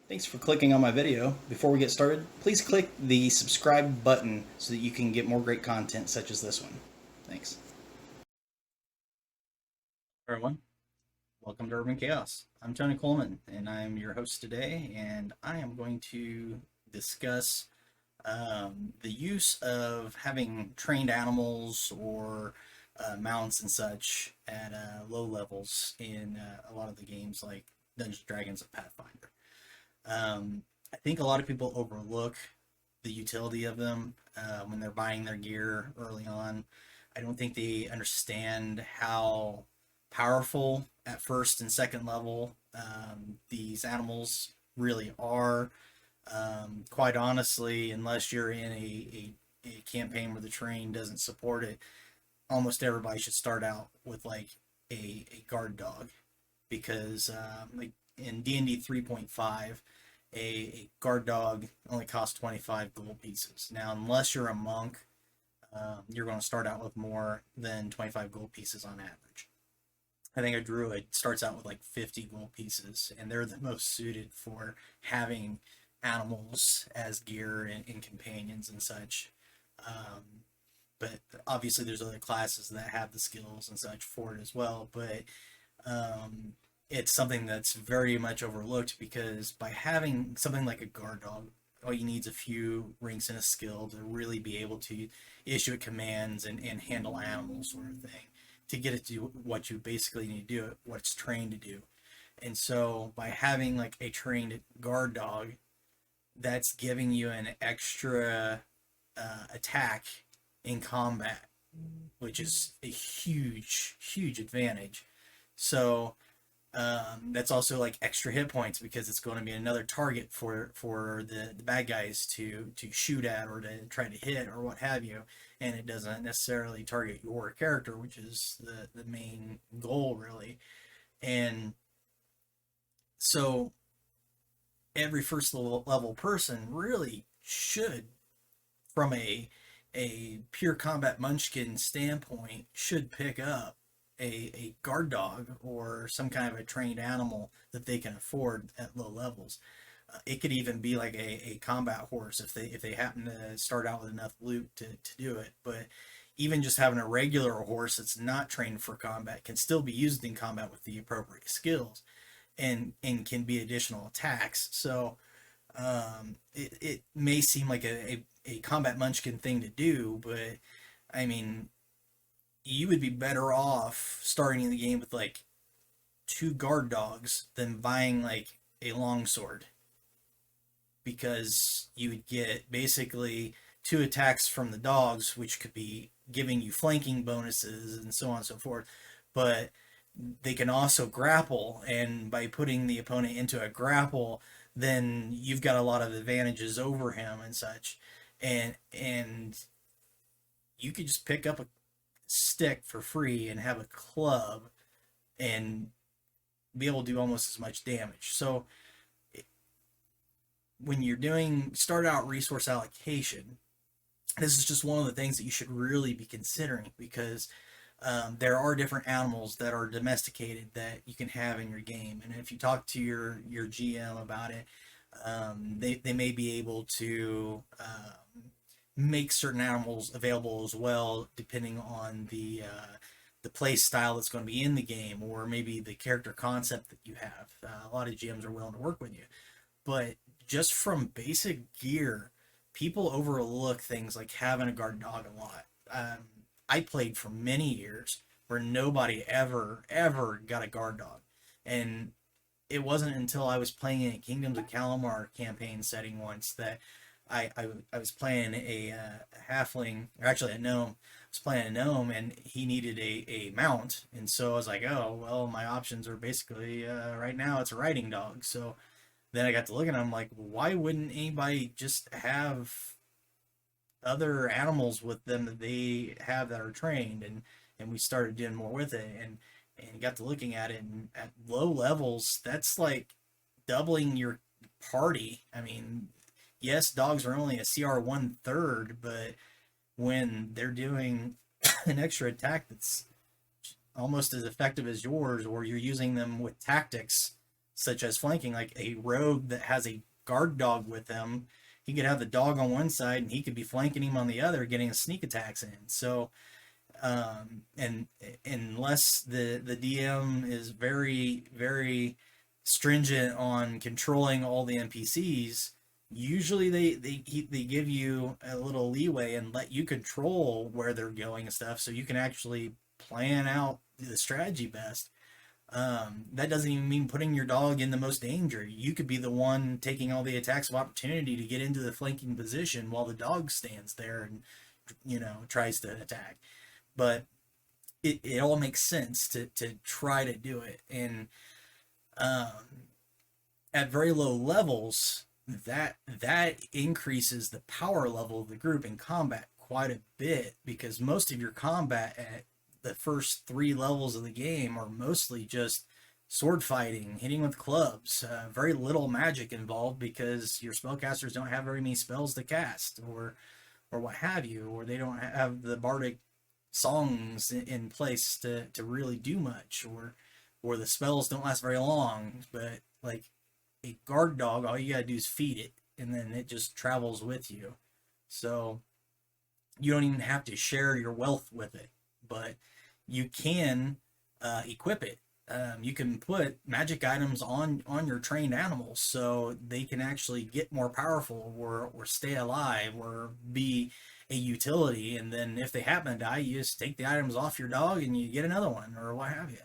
Thanks for clicking on my video. Before we get started, please click the subscribe button so that you can get more great content such as this one. Thanks. Everyone, welcome to Urban Chaos. I'm Tony Coleman, and I'm your host today, and I am going to discuss the use of having trained animals or mounts and such at low levels in a lot of the games like Dungeons and Dragons and Pathfinder. I think a lot of people overlook the utility of them when they're buying their gear early on. I don't think they understand how powerful at first and second level these animals really are. Quite honestly, unless you're in a campaign where the terrain doesn't support it, almost everybody should start out with like a guard dog, because like in D&D 3.5, a guard dog only costs 25 gold pieces. Now, unless you're a monk, you're going to start out with more than 25 gold pieces on average. I think a druid starts out with like 50 gold pieces, and they're the most suited for having animals as gear and companions and such. But obviously, there's other classes that have the skills and such for it as well. But it's something that's very much overlooked, because by having something like a guard dog, all you need is a few ranks in a skill to really be able to issue commands and handle animals, sort of thing, to get it to do what you basically need to do, what it's trained to do. And so by having like a trained guard dog, that's giving you an extra attack in combat, which is a huge advantage. So that's also like extra hit points, because it's going to be another target for the bad guys to shoot at or to try to hit or what have you, and it doesn't necessarily target your character, which is the main goal, really. And so every first level person really should, from a pure combat munchkin standpoint, should pick up a guard dog or some kind of a trained animal that they can afford at low levels. It could even be like a combat horse if they happen to start out with enough loot to do it. But even just having a regular horse that's not trained for combat can still be used in combat with the appropriate skills, and can be additional attacks. So it may seem like a combat munchkin thing to do, but I mean, you would be better off starting in the game with like two guard dogs than buying like a longsword, because you would get basically two attacks from the dogs, which could be giving you flanking bonuses and so on and so forth. But they can also grapple, and by putting the opponent into a grapple, then you've got a lot of advantages over him and such. And you could just pick up a stick for free and have a club and be able to do almost as much damage. So when you're doing start out resource allocation, this is just one of the things that you should really be considering, because there are different animals that are domesticated that you can have in your game. And if you talk to your GM about it, they may be able to make certain animals available as well, depending on the play style that's going to be in the game, or maybe the character concept that you have. A lot of GMs are willing to work with you, but just from basic gear, people overlook things like having a guard dog a lot. I played for many years where nobody ever got a guard dog, and it wasn't until I was playing in a Kingdoms of Calamar campaign setting once that I was playing a halfling, or actually a gnome. I was playing a gnome, and he needed a mount, and so I was like, oh well, my options are basically right now it's a riding dog. So then I got to looking, I'm like, why wouldn't anybody just have other animals with them that they have that are trained? And we started doing more with it, and got to looking at it, and at low levels, that's like doubling your party. I mean, yes, dogs are only a CR 1/3, but when they're doing an extra attack that's almost as effective as yours, or you're using them with tactics, such as flanking, like a rogue that has a guard dog with him. He could have the dog on one side and he could be flanking him on the other, getting his sneak attacks in. So, and unless the DM is very, very stringent on controlling all the NPCs, usually they give you a little leeway and let you control where they're going and stuff, so you can actually plan out the strategy best. That doesn't even mean putting your dog in the most danger. You could be the one taking all the attacks of opportunity to get into the flanking position while the dog stands there and, tries to attack. But it all makes sense to try to do it. And at very low levels, that increases the power level of the group in combat quite a bit, because most of your combat at the first 3 levels of the game are mostly just sword fighting, hitting with clubs, very little magic involved because your spellcasters don't have very many spells to cast, or what have you, or they don't have the bardic songs in place to really do much, or the spells don't last very long. But like a guard dog, all you gotta do is feed it, and then it just travels with you. So you don't even have to share your wealth with it, but you can equip it. You can put magic items on your trained animals so they can actually get more powerful, or stay alive, or be a utility. And then if they happen to die, you just take the items off your dog and you get another one, or what have you.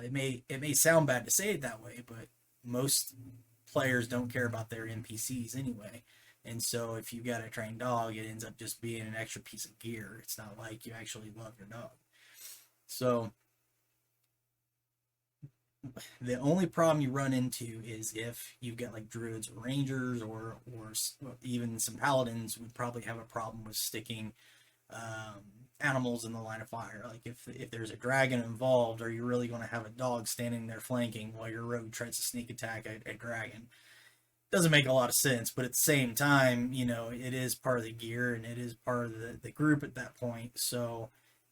It may sound bad to say it that way, but most players don't care about their NPCs anyway. And so if you've got a trained dog, it ends up just being an extra piece of gear. It's not like you actually love your dog. So the only problem you run into is if you've got like druids or rangers, or even some paladins would probably have a problem with sticking animals in the line of fire. Like if there's a dragon involved, are you really going to have a dog standing there flanking while your rogue tries to sneak attack a dragon? Doesn't make a lot of sense, but at the same time, it is part of the gear and it is part of the group at that point. So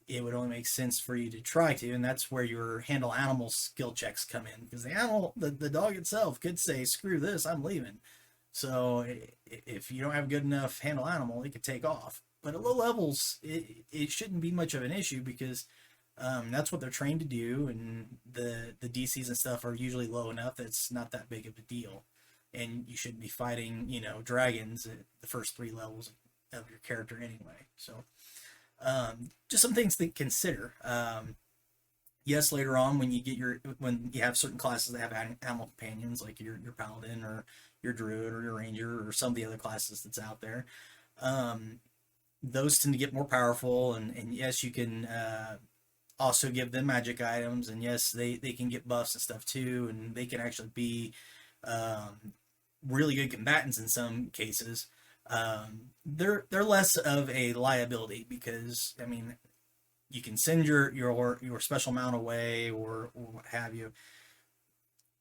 it would only make sense for you to try to, and that's where your handle animal skill checks come in, because the dog itself could say, screw this, I'm leaving. So if you don't have good enough handle animal, it could take off. But at low levels, it shouldn't be much of an issue, because that's what they're trained to do, and the DCs and stuff are usually low enough that it's not that big of a deal. And you shouldn't be fighting, dragons at the first 3 levels of your character anyway. So just some things to consider. Yes, later on when you have certain classes that have animal companions, like your paladin or your druid or your ranger or some of the other classes that's out there, those tend to get more powerful, and yes, you can also give them magic items, and yes, they can get buffs and stuff too, and they can actually be really good combatants in some cases. They're less of a liability, because you can send your special mount away, or what have you,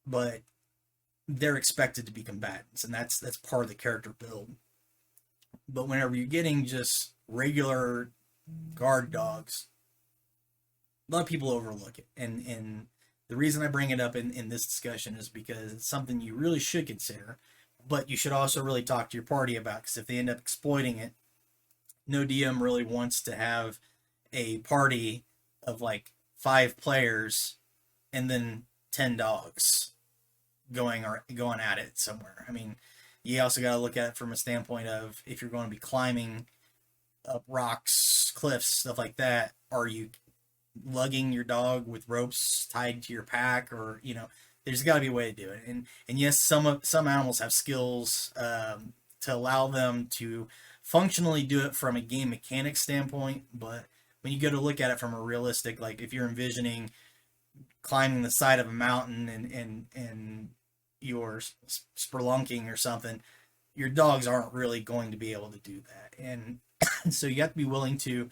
but they're expected to be combatants, and that's part of the character build. But whenever you're getting just regular guard dogs, a lot of people overlook it, and the reason I bring it up in this discussion is because it's something you really should consider, but you should also really talk to your party about, because if they end up exploiting it, no DM really wants to have a party of like 5 players and then 10 dogs going at it somewhere. You also got to look at it from a standpoint of, if you're going to be climbing up rocks, cliffs, stuff like that, are you lugging your dog with ropes tied to your pack? Or there's got to be a way to do it. And yes, some animals have skills to allow them to functionally do it from a game mechanics standpoint, but when you go to look at it from a realistic, like if you're envisioning climbing the side of a mountain and you're spelunking or something, your dogs aren't really going to be able to do that. And so you have to be willing to,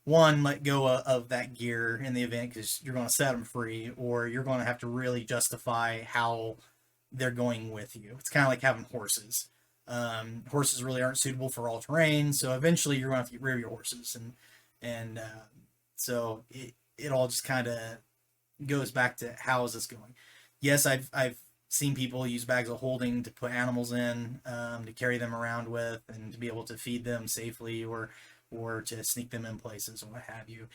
one, let go of that gear in the event, because you're going to set them free, or you're going to have to really justify how they're going with you. It's kind of like having horses. Horses really aren't suitable for all terrain, so eventually you're going to have to get rid of your horses, and so it all just kind of goes back to, how is this going? Yes, I've seen people use bags of holding to put animals in, to carry them around with, and to be able to feed them safely, or to sneak them in places or what have you.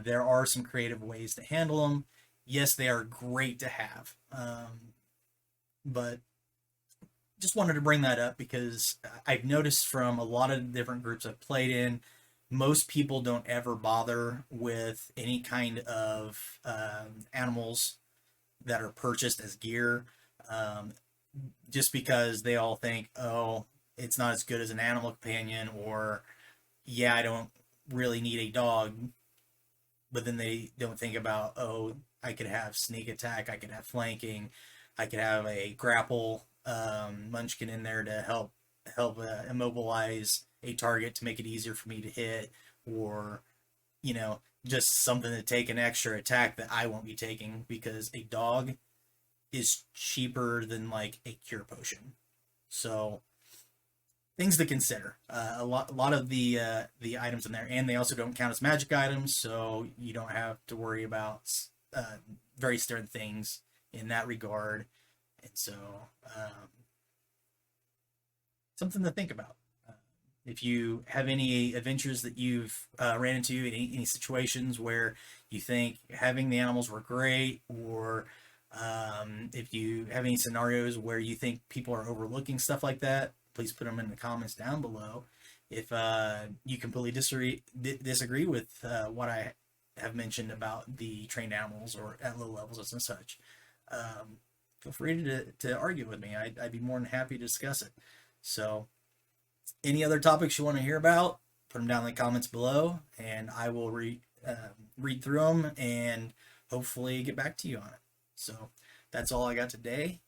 There are some creative ways to handle them. Yes, they are great to have, but just wanted to bring that up because I've noticed from a lot of different groups I've played in, most people don't ever bother with any kind of animals that are purchased as gear, um, just because they all think, oh, it's not as good as an animal companion, or yeah, I don't really need a dog. But then they don't think about, oh, I could have sneak attack, I could have flanking, I could have a grapple munchkin in there to help immobilize a target to make it easier for me to hit, or you know, just something to take an extra attack that I won't be taking because a dog is cheaper than like a cure potion. So things to consider. A lot of the items in there, and they also don't count as magic items, so you don't have to worry about uh, very certain things in that regard. And so, um, something to think about. Uh, if you have any adventures that you've ran into, any situations where you think having the animals were great, or if you have any scenarios where you think people are overlooking stuff like that, please put them in the comments down below. If you completely disagree with what I have mentioned about the trained animals or at low levels and such, um, feel free to argue with me. I'd be more than happy to discuss it. So, any other topics you want to hear about, put them down in the comments below, and I will read through them and hopefully get back to you on it. So, that's all I got today.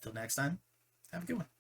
Till next time, have a good one.